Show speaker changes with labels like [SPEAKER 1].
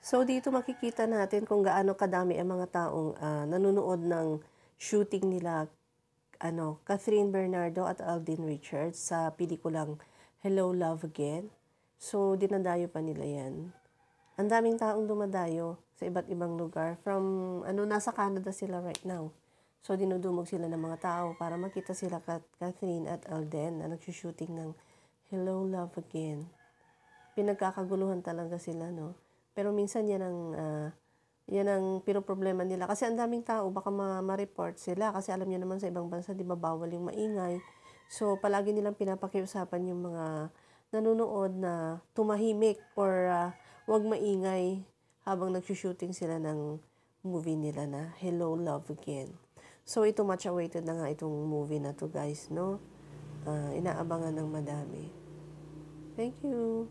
[SPEAKER 1] So, dito makikita natin kung gaano kadami ang mga taong, nanonood ng shooting nila Catherine Bernardo at Alden Richards sa pelikulang Hello, Love Again. So, dinadayo pa nila 'yan. Ang daming taong dumadayo sa iba't ibang lugar from nasa Canada sila right now. So, dinudumog sila ng mga tao para makita sila Catherine at Alden na nagsu-shooting ng Hello, Love Again. Pinagkakaguluhan talaga sila, no? Pero minsan yan ang pinoproblema nila. Kasi ang daming tao, baka ma-report sila. Kasi alam niyo naman sa ibang bansa, di ba, bawal yung maingay. So, palagi nilang pinapakiusapan yung mga nanonood na tumahimik or wag maingay habang nagsushooting sila ng movie nila na Hello, Love Again. So, ito much awaited na nga itong movie na to, guys, no? Inaabangan ng madami. Thank you.